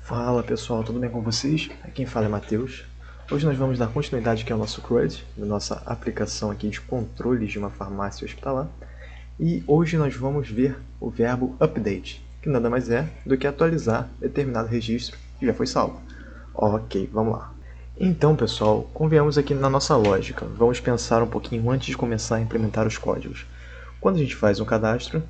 Fala pessoal, tudo bem com vocês? Aqui quem fala é Matheus. Hoje nós vamos dar continuidade aqui ao nosso CRUD, da nossa aplicação aqui de controles de uma farmácia hospitalar. E hoje nós vamos ver o verbo update, que nada mais é do que atualizar determinado registro que já foi salvo. Ok, vamos lá. Então pessoal, convenhamos aqui na nossa lógica. Vamos pensar um pouquinho antes de começar a implementar os códigos. Quando a gente faz um cadastro,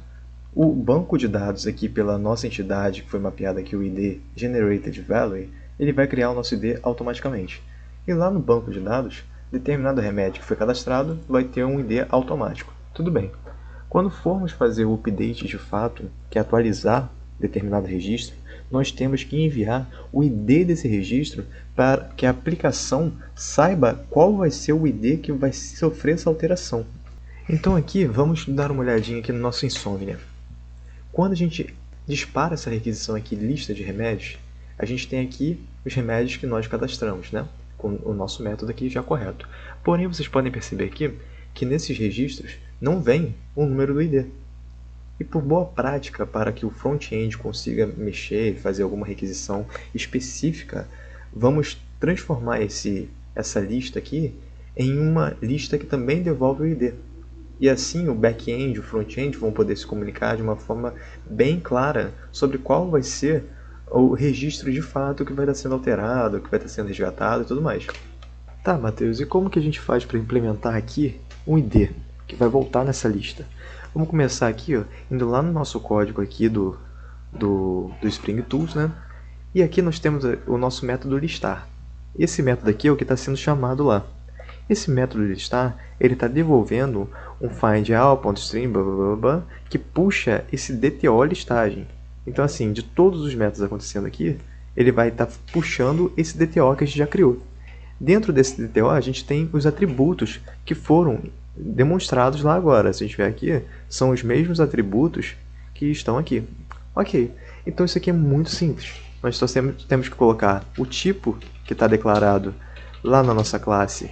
o banco de dados aqui pela nossa entidade, que foi mapeada aqui o ID Generated Value, ele vai criar o nosso ID automaticamente. E lá no banco de dados, determinado remédio que foi cadastrado vai ter um ID automático. Tudo bem. Quando formos fazer o update de fato, que é atualizar determinado registro, nós temos que enviar o ID desse registro para que a aplicação saiba qual vai ser o ID que vai sofrer essa alteração. Então aqui vamos dar uma olhadinha aqui no nosso Insomnia. Quando a gente dispara essa requisição aqui, lista de remédios, a gente tem aqui os remédios que nós cadastramos, né? Com o nosso método aqui já correto. Porém, vocês podem perceber aqui que nesses registros não vem o número do ID. E por boa prática, para que o front-end consiga mexer e fazer alguma requisição específica, vamos transformar essa lista aqui em uma lista que também devolve o ID. E assim o back-end e o front-end vão poder se comunicar de uma forma bem clara sobre qual vai ser o registro de fato que vai estar sendo alterado, que vai estar sendo resgatado e tudo mais. Tá, Matheus, e como que a gente faz para implementar aqui um ID que vai voltar nessa lista? Vamos começar aqui, ó, indo lá no nosso código aqui do Spring Tools, né? E aqui nós temos o nosso método listar. Esse método aqui é o que está sendo chamado lá. Esse método listar, ele está devolvendo um findAll.string que puxa esse DTO listagem. Então assim, de todos os métodos acontecendo aqui, ele vai estar puxando esse DTO que a gente já criou. Dentro desse DTO a gente tem os atributos que foram demonstrados lá agora. Se a gente ver aqui, são os mesmos atributos que estão aqui. Ok, então isso aqui é muito simples. Nós só temos que colocar o tipo que está declarado lá na nossa classe.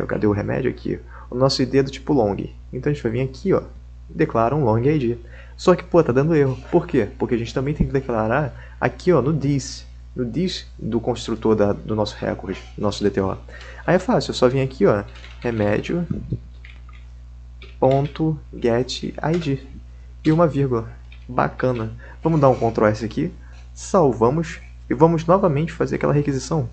Cadê o remédio aqui? O nosso ID é do tipo long. Então a gente vai vir aqui, ó, declara um long ID. Só que, pô, tá dando erro. Por quê? Porque a gente também tem que declarar aqui, ó, no this do construtor do nosso record, do nosso DTO. Aí é fácil, eu só vim aqui, ó, remédio.getID e uma vírgula. Bacana. Vamos dar um Ctrl S aqui, salvamos e vamos novamente fazer aquela requisição.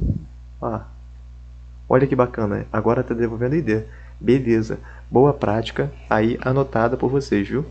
Olha que bacana, agora está devolvendo ID. Beleza, boa prática aí anotada por vocês, viu?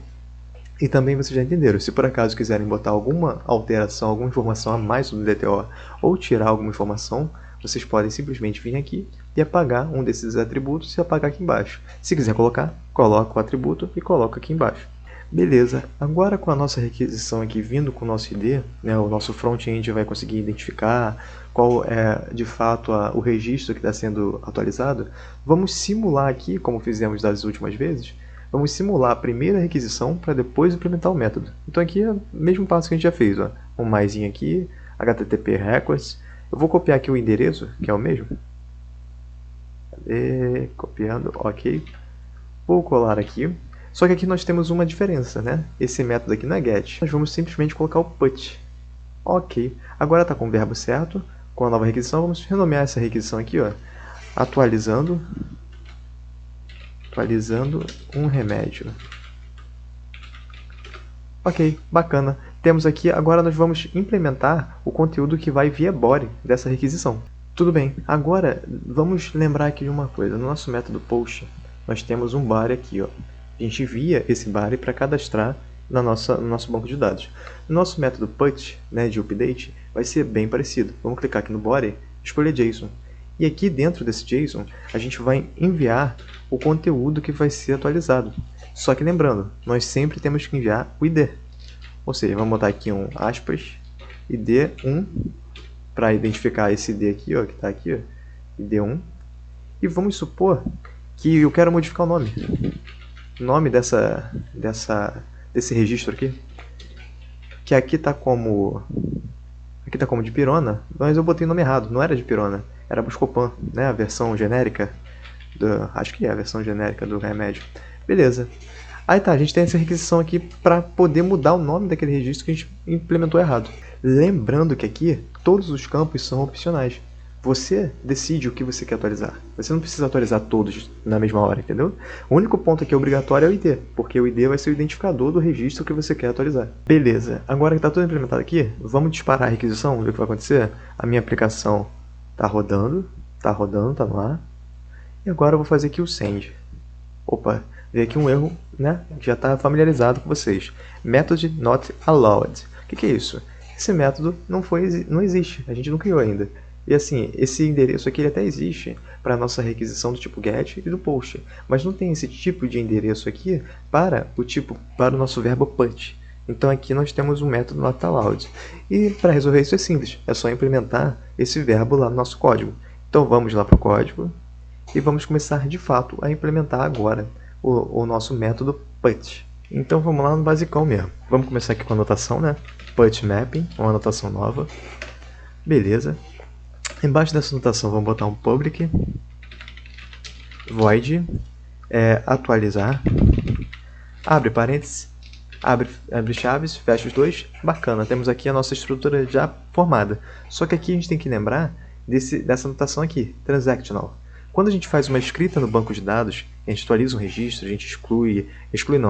E também vocês já entenderam, se por acaso quiserem botar alguma alteração, alguma informação a mais no DTO ou tirar alguma informação, vocês podem simplesmente vir aqui e apagar um desses atributos e apagar aqui embaixo. Se quiser colocar, coloca o atributo e coloca aqui embaixo. Beleza, agora com a nossa requisição aqui vindo com o nosso ID, né, o nosso front-end vai conseguir identificar qual é de fato o registro que está sendo atualizado. Vamos simular aqui, como fizemos das últimas vezes, vamos simular a primeira requisição para depois implementar o método. Então aqui é o mesmo passo que a gente já fez, ó. Um maisinho aqui, http records. Eu vou copiar aqui o endereço, que é o mesmo. Cadê? Copiando, ok. Vou colar aqui. Só que aqui nós temos uma diferença, né? Esse método aqui não é get. Nós vamos simplesmente colocar o put. Ok. Agora está com o verbo certo. Com a nova requisição, vamos renomear essa requisição aqui, ó. Atualizando um remédio. Ok, bacana. Temos aqui, agora nós vamos implementar o conteúdo que vai via body dessa requisição. Tudo bem, agora vamos lembrar aqui de uma coisa. No nosso método post, nós temos um body aqui, ó. A gente envia esse body para cadastrar no nosso banco de dados. No nosso método put, né, de update, vai ser bem parecido. Vamos clicar aqui no body, escolher JSON. E aqui dentro desse JSON, a gente vai enviar o conteúdo que vai ser atualizado. Só que lembrando, nós sempre temos que enviar o ID. Ou seja, vamos botar aqui um aspas, ID1, para identificar esse ID aqui, ó, que está aqui, ó, ID1. E vamos supor que eu quero modificar o nome. O nome desse registro aqui, que aqui está como dipirona, mas eu botei o nome errado, não era dipirona, era Buscopan, né, a versão genérica, acho que é a versão genérica do remédio. Beleza. Aí tá, a gente tem essa requisição aqui para poder mudar o nome daquele registro que a gente implementou errado. Lembrando que aqui todos os campos são opcionais. Você decide o que você quer atualizar. Você não precisa atualizar todos na mesma hora, entendeu? O único ponto aqui obrigatório é o ID, porque o ID vai ser o identificador do registro que você quer atualizar. Beleza, agora que está tudo implementado aqui, vamos disparar a requisição, ver o que vai acontecer. A minha aplicação está rodando, está no ar. E agora eu vou fazer aqui o send. Opa, veio aqui um erro, né? Já está familiarizado com vocês. Method not allowed. O que é isso? Esse método não existe, a gente não criou ainda. E assim, esse endereço aqui ele até existe para a nossa requisição do tipo get e do post, mas não tem esse tipo de endereço aqui para o nosso verbo put. Então aqui nós temos um método not allowed. E para resolver isso é simples, é só implementar esse verbo lá no nosso código. Então vamos lá para o código e vamos começar de fato a implementar agora o nosso método put. Então vamos lá no basicão mesmo. Vamos começar aqui com a anotação, né? Put mapping, uma anotação nova. Beleza. Embaixo dessa anotação vamos botar um public void atualizar, abre parênteses, abre chaves, fecha os dois. Bacana, temos aqui a nossa estrutura já formada. Só que aqui a gente tem que lembrar dessa anotação aqui, transactional. Quando a gente faz uma escrita no banco de dados, a gente atualiza um registro, a gente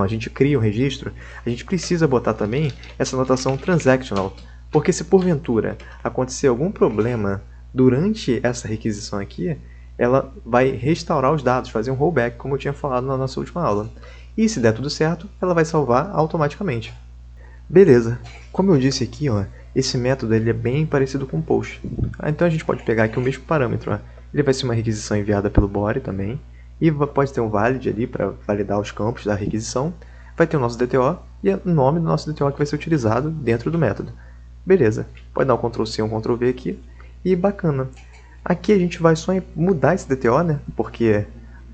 a gente cria um registro, a gente precisa botar também essa anotação transactional, porque se porventura acontecer algum problema durante essa requisição aqui, ela vai restaurar os dados, fazer um rollback, como eu tinha falado na nossa última aula. E se der tudo certo, ela vai salvar automaticamente. Beleza, como eu disse aqui, ó, esse método ele é bem parecido com o post. Então a gente pode pegar aqui o mesmo parâmetro. Ó. Ele vai ser uma requisição enviada pelo body também. E pode ter um valid ali para validar os campos da requisição. Vai ter o nosso DTO e o nome do nosso DTO que vai ser utilizado dentro do método. Beleza, pode dar um Ctrl+C ou um Ctrl+V aqui. E bacana. Aqui a gente vai só mudar esse DTO, né? Porque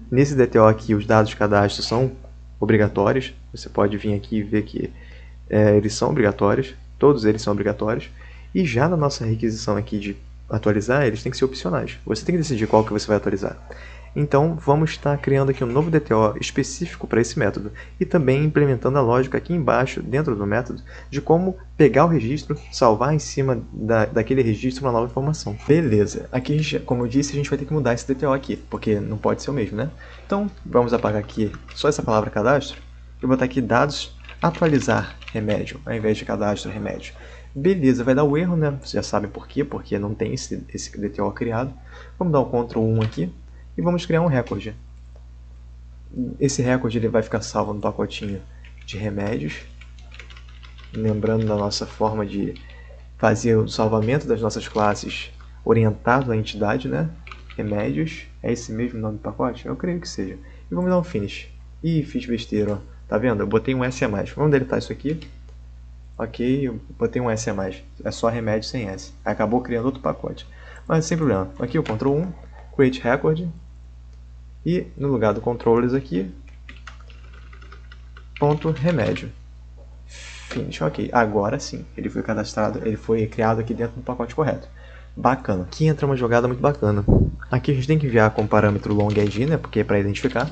nesse DTO aqui os dados de cadastro são obrigatórios. Você pode vir aqui e ver que eles são obrigatórios. Todos eles são obrigatórios. E já na nossa requisição aqui de atualizar, eles têm que ser opcionais. Você tem que decidir qual que você vai atualizar. Então, vamos estar criando aqui um novo DTO específico para esse método e também implementando a lógica aqui embaixo, dentro do método, de como pegar o registro, salvar em cima daquele registro uma nova informação. Beleza, aqui, como eu disse, a gente vai ter que mudar esse DTO aqui, porque não pode ser o mesmo, né? Então, vamos apagar aqui só essa palavra cadastro e botar aqui dados atualizar remédio, ao invés de cadastro remédio. Beleza, vai dar o erro, né? Vocês já sabem por quê, porque não tem esse DTO criado. Vamos dar um Ctrl+1 aqui. E vamos criar um recorde. Esse recorde ele vai ficar salvo no pacotinho de remédios. Lembrando da nossa forma de fazer o salvamento das nossas classes orientado à entidade, né? Remédios. É esse mesmo nome do pacote? Eu creio que seja. E vamos dar um finish. Ih, fiz besteira, ó. Tá vendo? Eu botei um S a mais. Vamos deletar isso aqui. Ok, eu botei um S a mais. É só remédio sem S. Acabou criando outro pacote. Mas sem problema. Aqui o Ctrl+1, Create Record. E no lugar do controllers aqui, ponto remédio. Finish, ok. Agora sim, ele foi cadastrado, ele foi criado aqui dentro do pacote correto. Bacana. Aqui entra uma jogada muito bacana. Aqui a gente tem que enviar com o parâmetro long-id, né, porque é para identificar.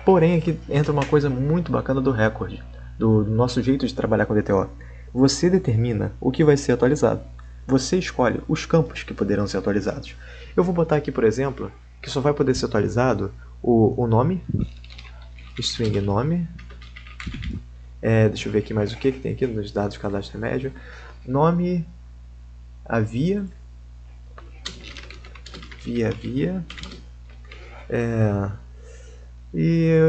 Porém, aqui entra uma coisa muito bacana do record, do nosso jeito de trabalhar com DTO. Você determina o que vai ser atualizado. Você escolhe os campos que poderão ser atualizados. Eu vou botar aqui, por exemplo, que só vai poder ser atualizado o nome, string nome, deixa eu ver aqui mais o que tem aqui nos dados de cadastro remédio, nome, a via, e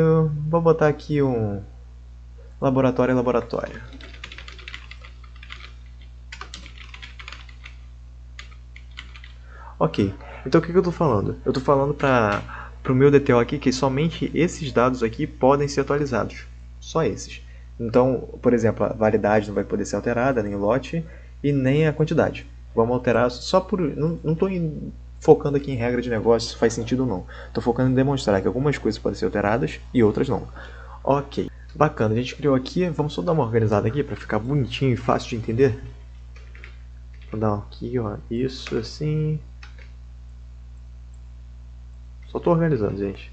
vou botar aqui um laboratório. Ok, então o que eu estou falando? Eu estou falando para o meu DTO aqui que somente esses dados aqui podem ser atualizados. Só esses. Então, por exemplo, a validade não vai poder ser alterada, nem o lote e nem a quantidade. Vamos alterar só por... Não estou focando aqui em regra de negócio, se faz sentido ou não. Estou focando em demonstrar que algumas coisas podem ser alteradas e outras não. Ok, bacana. A gente criou aqui, vamos só dar uma organizada aqui para ficar bonitinho e fácil de entender. Vou dar aqui, ó, isso assim... Só estou organizando, gente.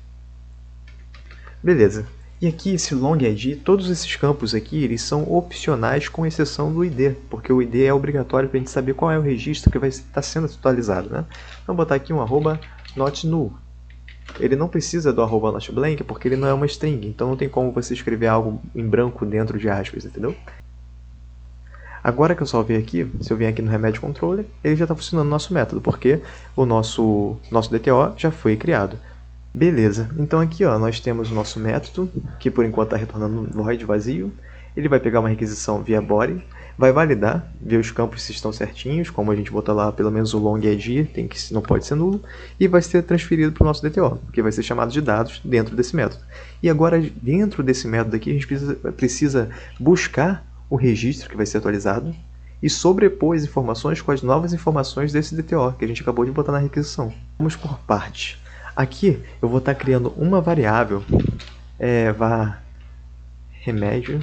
Beleza. E aqui esse long id, todos esses campos aqui, eles são opcionais com exceção do id, porque o id é obrigatório para a gente saber qual é o registro que vai estar sendo atualizado, né? Vamos botar aqui um arroba not null. Ele não precisa do arroba not blank porque ele não é uma string, então não tem como você escrever algo em branco dentro de aspas, entendeu? Agora que eu salvei aqui, se eu vier aqui no remédio controller, ele já está funcionando o nosso método, porque o nosso DTO já foi criado. Beleza, então aqui ó, nós temos o nosso método, que por enquanto está retornando um void vazio. Ele vai pegar uma requisição via body, vai validar, ver os campos se estão certinhos, como a gente botar lá pelo menos o long id, não pode ser nulo, e vai ser transferido para o nosso DTO, que vai ser chamado de dados dentro desse método. E agora, dentro desse método aqui, a gente precisa buscar o registro que vai ser atualizado e sobrepor as informações com as novas informações desse DTO, que a gente acabou de botar na requisição. Vamos por partes. Aqui eu vou estar criando uma variável, var remédio,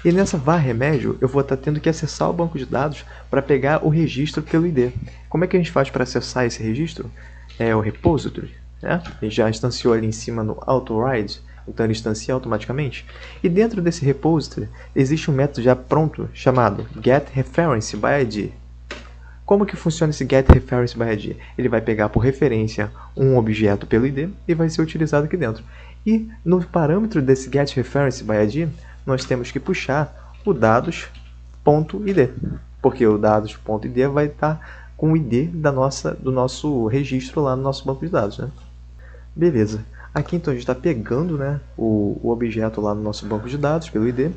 e nessa var remédio eu vou estar tendo que acessar o banco de dados para pegar o registro pelo ID. Como é que a gente faz para acessar esse registro? É o repository, né? A gente já instanciou ali em cima no autoride, então ele instancia automaticamente. E dentro desse repository existe um método já pronto chamado getReferenceById. Como que funciona esse getReferenceById? Ele vai pegar por referência um objeto pelo ID e vai ser utilizado aqui dentro. E no parâmetro desse getReferenceById, nós temos que puxar o dados.id, porque o dados.id vai estar com o ID do nosso registro lá no nosso banco de dados, né? Beleza. Aqui então a gente está pegando, né, o objeto lá no nosso banco de dados pelo ID,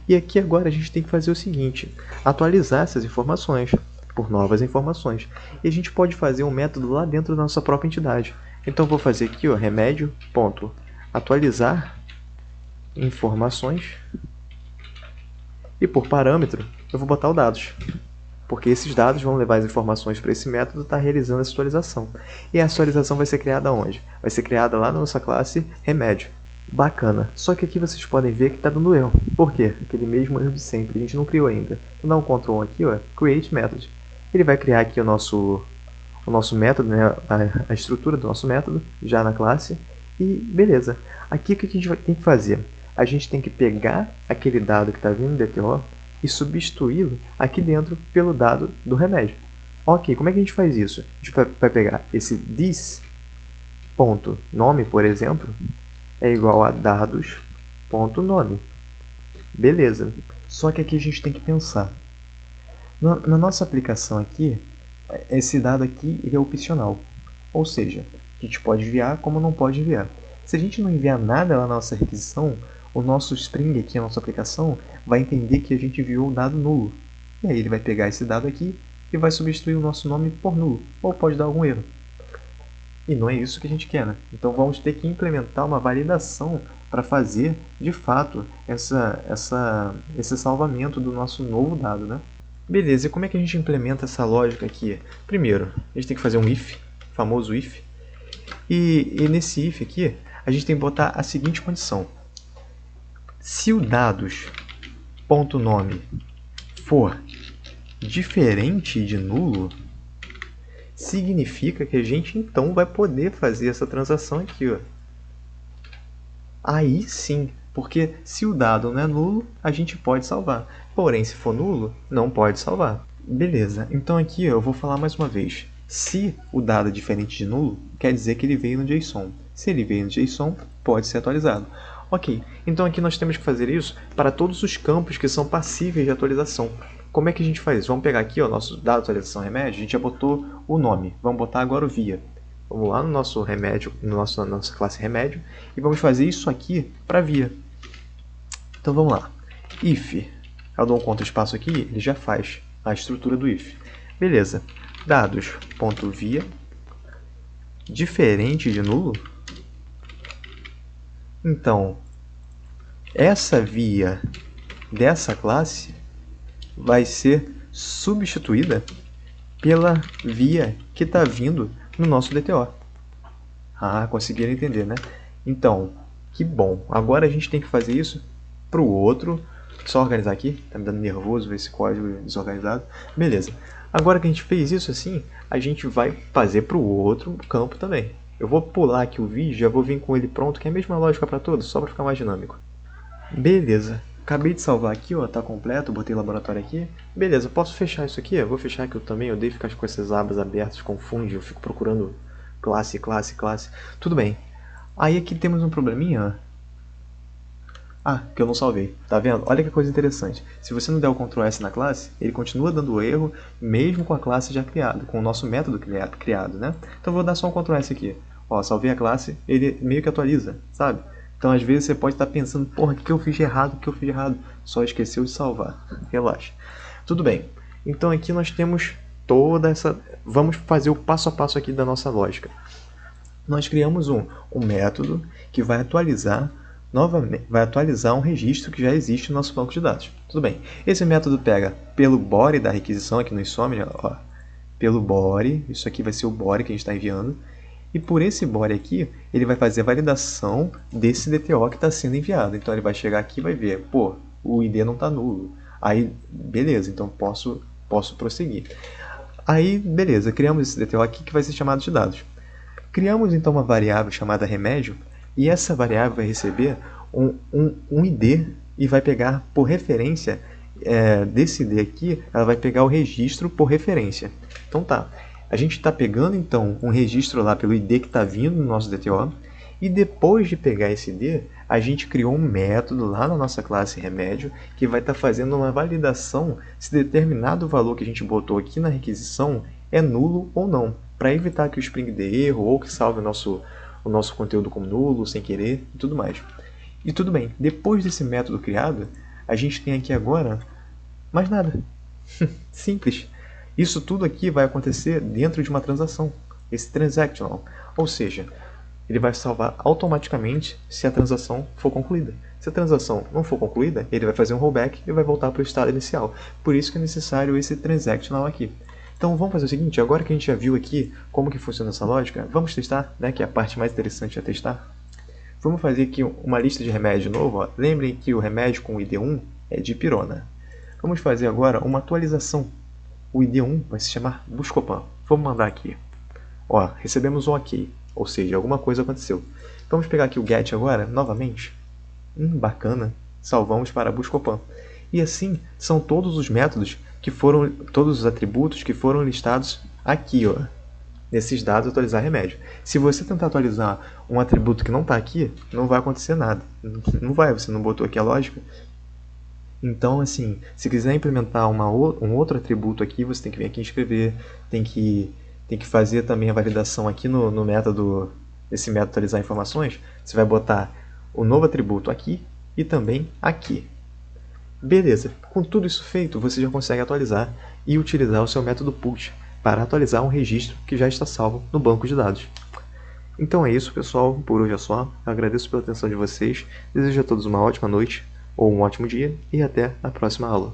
e aqui agora a gente tem que fazer o seguinte, atualizar essas informações por novas informações. E a gente pode fazer um método lá dentro da nossa própria entidade. Então eu vou fazer aqui, ó, remédio.atualizar informações, e por parâmetro eu vou botar o dados, porque esses dados vão levar as informações para esse método estar realizando essa atualização. E a atualização vai ser criada onde? Vai ser criada lá na nossa classe remédio. Bacana, só que aqui vocês podem ver que está dando erro. Por quê? Aquele mesmo erro de sempre, a gente não criou ainda. Vou dar um Ctrl aqui, ó, Create Method. Ele vai criar aqui o nosso método, né, a estrutura do nosso método, já na classe. E beleza, aqui o que a gente tem que fazer? A gente tem que pegar aquele dado que está vindo do DTO e substituí-lo aqui dentro pelo dado do remédio. Ok, como é que a gente faz isso? A gente vai pegar esse this.nome, por exemplo, é igual a dados.nome. Beleza. Só que aqui a gente tem que pensar. Na nossa aplicação aqui, esse dado aqui ele é opcional. Ou seja, a gente pode enviar como não pode enviar. Se a gente não enviar nada na nossa requisição, o nosso Spring aqui, a nossa aplicação, vai entender que a gente enviou um dado nulo. E aí ele vai pegar esse dado aqui e vai substituir o nosso nome por nulo, ou pode dar algum erro. E não é isso que a gente quer, né? Então vamos ter que implementar uma validação para fazer, de fato, esse salvamento do nosso novo dado, né? Beleza, e como é que a gente implementa essa lógica aqui? Primeiro, a gente tem que fazer um if, famoso if, e nesse if aqui, a gente tem que botar a seguinte condição. Se o dados.nome for diferente de nulo, significa que a gente então vai poder fazer essa transação aqui, ó. Aí sim, porque se o dado não é nulo, a gente pode salvar. Porém, se for nulo, não pode salvar. Beleza, então aqui eu vou falar mais uma vez. Se o dado é diferente de nulo, quer dizer que ele veio no JSON. Se ele veio no JSON, pode ser atualizado. Ok, então aqui nós temos que fazer isso para todos os campos que são passíveis de atualização. Como é que a gente faz isso? Vamos pegar aqui o nosso dado de atualização remédio, a gente já botou o nome, vamos botar agora o via. Vamos lá no nosso remédio, na nossa classe remédio, e vamos fazer isso aqui para via. Então vamos lá, if, eu dou um contra espaço aqui, ele já faz a estrutura do if. Beleza, dados.via, diferente de nulo. Então, essa via dessa classe vai ser substituída pela via que está vindo no nosso DTO. Ah, conseguiram entender, né? Então, que bom. Agora a gente tem que fazer isso para o outro. Só organizar aqui. Tá me dando nervoso ver esse código desorganizado. Beleza. Agora que a gente fez isso assim, a gente vai fazer para o outro campo também. Eu vou pular aqui o vídeo, já vou vir com ele pronto, que é a mesma lógica para todos, só para ficar mais dinâmico. Beleza, acabei de salvar aqui, ó, tá completo, botei laboratório aqui. Beleza, posso fechar isso aqui? Eu vou fechar aqui eu também, eu odeio ficar com essas abas abertas, confunde, eu fico procurando classe, classe, classe. Tudo bem. Aí aqui temos um probleminha, ó. Ah, que eu não salvei. Tá vendo? Olha que coisa interessante. Se você não der o Ctrl S na classe, ele continua dando erro, mesmo com a classe já criada, com o nosso método criado, né? Então eu vou dar só um Ctrl S aqui. Ó, salvei a classe, ele meio que atualiza, sabe? Então às vezes você pode estar pensando, porra, o que eu fiz de errado, o que eu fiz de errado? Só esqueceu de salvar. Relaxa. Tudo bem. Então aqui nós temos toda essa... Vamos fazer o passo a passo aqui da nossa lógica. Nós criamos um método que vai atualizar novamente, vai atualizar um registro que já existe no nosso banco de dados. Tudo bem. Esse método pega pelo body da requisição aqui no Insomnia, ó, pelo body, isso aqui vai ser o body que a gente está enviando, e por esse body aqui, ele vai fazer a validação desse DTO que está sendo enviado. Então ele vai chegar aqui e vai ver, pô, o ID não está nulo. Aí, beleza, então posso prosseguir. Aí, beleza, criamos esse DTO aqui que vai ser chamado de dados. Criamos então uma variável chamada remédio, e essa variável vai receber um ID e vai pegar por referência desse ID aqui, ela vai pegar o registro por referência. Então tá, a gente está pegando então um registro lá pelo ID que está vindo no nosso DTO, e depois de pegar esse ID, a gente criou um método lá na nossa classe remédio que vai estar fazendo uma validação se determinado valor que a gente botou aqui na requisição é nulo ou não, para evitar que o Spring dê erro ou que salve o nosso conteúdo como nulo, sem querer e tudo mais. E tudo bem, depois desse método criado, a gente tem aqui agora mais nada. Simples. Isso tudo aqui vai acontecer dentro de uma transação, esse transactional, ou seja, ele vai salvar automaticamente se a transação for concluída. Se a transação não for concluída, ele vai fazer um rollback e vai voltar para o estado inicial. Por isso que é necessário esse transactional aqui. Então vamos fazer o seguinte, agora que a gente já viu aqui como que funciona essa lógica, vamos testar, né, que é a parte mais interessante a testar. Vamos fazer aqui uma lista de remédio novo. Ó. Lembrem que o remédio com o ID1 é dipirona. Vamos fazer agora uma atualização. O ID1 vai se chamar Buscopan. Vamos mandar aqui. Ó, recebemos um OK, ou seja, alguma coisa aconteceu. Vamos pegar aqui o get agora, novamente. Bacana. Salvamos para Buscopan. E assim são todos os métodos que foram, todos os atributos que foram listados aqui, ó, nesses dados atualizar remédio. Se você tentar atualizar um atributo que não está aqui, não vai acontecer nada. Não vai, você não botou aqui a lógica. Então, assim, se quiser implementar um outro atributo aqui, você tem que vir aqui e escrever, tem que fazer também a validação aqui no método, nesse método atualizar informações, você vai botar o novo atributo aqui e também aqui. Beleza, com tudo isso feito, você já consegue atualizar e utilizar o seu método push para atualizar um registro que já está salvo no banco de dados. Então é isso, pessoal, por hoje é só. Eu agradeço pela atenção de vocês, desejo a todos uma ótima noite ou um ótimo dia e até a próxima aula.